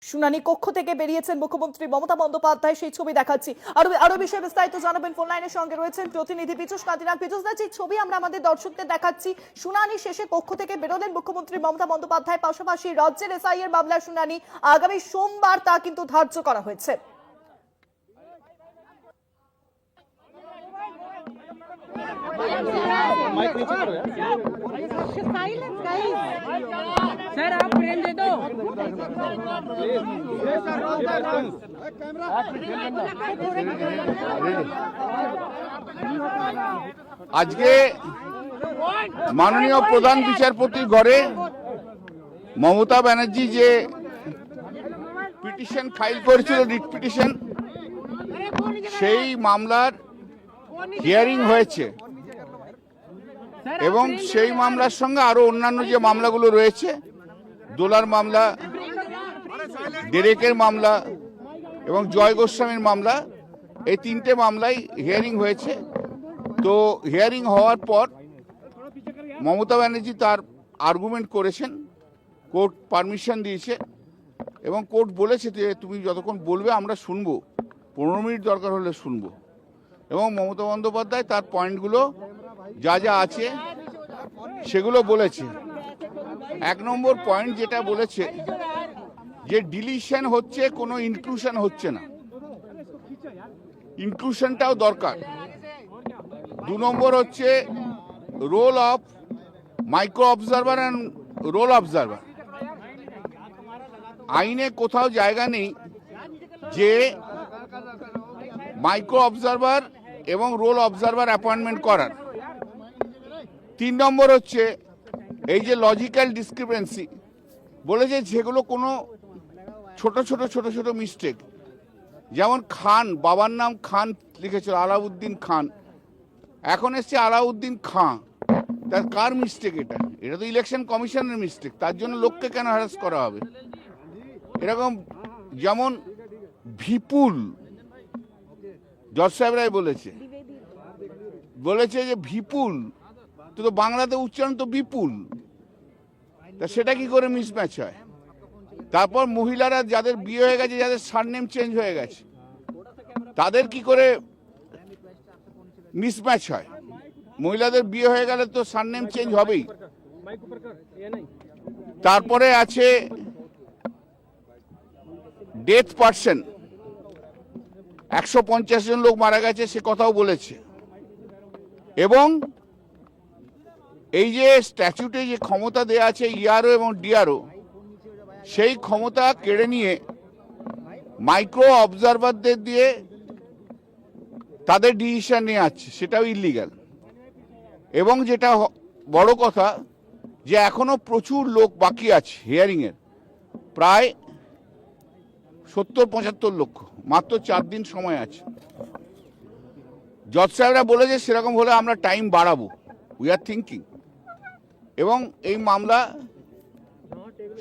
শুনানি কক্ষ থেকে বেরিয়েছেন মুখ্যমন্ত্রী মমতা বন্দ্যোপাধ্যায়, সেই ছবি দেখাচ্ছি। আরো বিষয়ে বিস্তারিত জানাবেন, ফোন লাইনের সঙ্গে রয়েছেন প্রতিনিধি পীযূষ কান্তিনাথ। পীযূষ দা, যে ছবি আমরা আমাদের দর্শকদের দেখাচ্ছি, শুনানি শেষে কক্ষ থেকে বেরোলেন মুখ্যমন্ত্রী মমতা বন্দ্যোপাধ্যায়। পাশাপাশি রাজ্যের এসআইআর মামলার শুনানি আগামী সোমবার তা কিন্তু ধার্য করা হয়েছে। सर आप फ्रेम दे दो। আজকে মাননীয় প্রধান বিচারপতির ঘরে মমতা ব্যানার্জি যে পিটিশন ফাইল করেছিল, রিট পিটিশন, সেই মামলার হিয়ারিং হয়েছে এবং সেই মামলার সঙ্গে আরো অন্যান্য যে মামলাগুলো রয়েছে, দোলার মামলা, ডেরেকের মামলা এবং জয় গোস্বামীর মামলা, এই তিনটে মামলাই হিয়ারিং হয়েছে। তো হিয়ারিং হওয়ার পর মমতা ব্যানার্জি তার আর্গুমেন্ট করেছেন, কোর্ট পারমিশন দিয়েছে এবং কোর্ট বলেছে যে তুমি যতক্ষণ বলবে আমরা শুনবো, 15 মিনিট দরকার হলে শুনবো। এবং মমতা বন্দ্যোপাধ্যায় তার পয়েন্টগুলো যা যা আছে সেগুলো বলেছে। 1 নম্বর পয়েন্ট যেটা বলেছে যে ডিলিশন হচ্ছে, কোনো ইনক্লুশন হচ্ছে না, ইনক্লুশনটাও দরকার। 2 নম্বর হচ্ছে role of micro observer and roll observer. আইনে কোথাও জায়গা নেই যে মাইক্রো অবজারভার এবং রোল অবজারভার অ্যাপয়েন্টমেন্ট করার। 3 নম্বর হচ্ছে এই যে লজিক্যাল ডিসক্রিপেন্সি বলেছে, যেগুলো কোনো ছোট ছোট মিস্টেক, যেমন খান, বাবার নাম খান লিখেছিল আলাউদ্দিন খান, এখন এসছে আলাউদ্দিন খাঁ। তার কার মিস্টেক? এটা তো ইলেকশন কমিশনের মিস্টেক। তার জন্য লোককে কেন হ্যারাস করা হবে? এরকম যেমন বিপুল, জজ সাহেবরাই বলেছে যে বিপুল, তো বাংলাতে উচ্চারণ তো বিপুল, তা সেটা কি করে মিসম্যাচ হয়? তারপর মহিলারা যাদের বিয়ে হয়ে গেছে, যাদের সারনেম চেঞ্জ হয়ে গেছে, তাদের কি করে মিসম্যাচ হয়? মহিলাদের বিয়ে হয়ে গেলে তো সারনেম চেঞ্জ হবেই। তারপরে আছে ডেথ পার্সন, 150 জন লোক মারা গেছে, সে কথাও বলেছে। এবং এই যে স্ট্যাচুটে যে ক্ষমতা দেয়া আছে ইআরও এবং ডিআরও, সেই ক্ষমতা কেড়ে নিয়ে মাইক্রো অবজারভারদের দিয়ে তাদের ডিসিশন নিয়ে আসছে, সেটাও ইলিগ্যাল। এবং যেটা বড় কথা, যে এখনো প্রচুর লোক বাকি আছে হিয়ারিংয়ের, প্রায় 70-75 লক্ষ, মাত্র 4 দিন সময় আছে। জজ সাহেবরা বলেছে সেরকম হলে আমরা টাইম বাড়াবো, উই আর থিঙ্কিং। এবং এই মামলা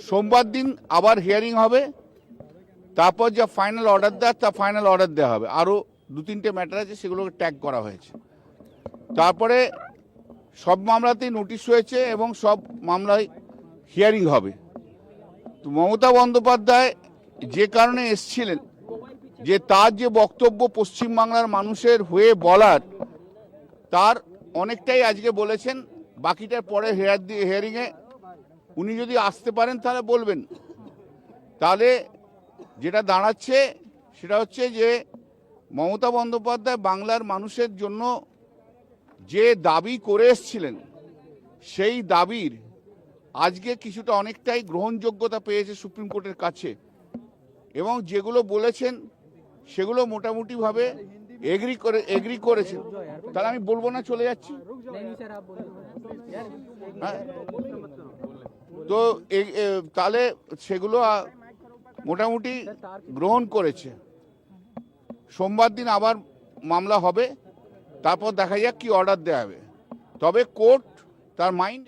সোমবার দিন আবার হিয়ারিং হবে, তারপর যা ফাইনাল অর্ডার দেওয়ার তা ফাইনাল অর্ডার দেওয়া হবে। আরও 2-3টে ম্যাটার আছে, সেগুলোকে ট্যাগ করা হয়েছে। তারপরে সব মামলাতেই নোটিশ হয়েছে এবং সব মামলায় হিয়ারিং হবে। তো মমতা বন্দ্যোপাধ্যায় যে কারণে এসছিলেন, যে তার যে বক্তব্য পশ্চিমবাংলার মানুষের হয়ে বলার, তার অনেকটাই আজকে বলেছেন। বাকিটার পরে হিয়ারিংয়ে উনি যদি আসতে পারেন তাহলে বলবেন। তাহলে যেটা দাঁড়াচ্ছে সেটা হচ্ছে যে মমতা বন্দ্যোপাধ্যায় বাংলার মানুষের জন্য যে দাবি করে এসছিলেন, সেই দাবির আজকে কিছুটা অনেকটাই গ্রহণযোগ্যতা পেয়েছে সুপ্রিম কোর্টের কাছে। এবং যেগুলো বলেছেন সেগুলো মোটামুটিভাবে এগ্রি করেছেন। তাহলে আমি বলবো না, চলে যাচ্ছি। হ্যাঁ, তো তাহলে সেগুলো মোটামুটি গ্রহণ করেছে। সোমবার দিন আবার মামলা হবে, তারপর দেখা যাক কি অর্ডার দেওয়া হবে। তবে কোর্ট তার মাইন্ড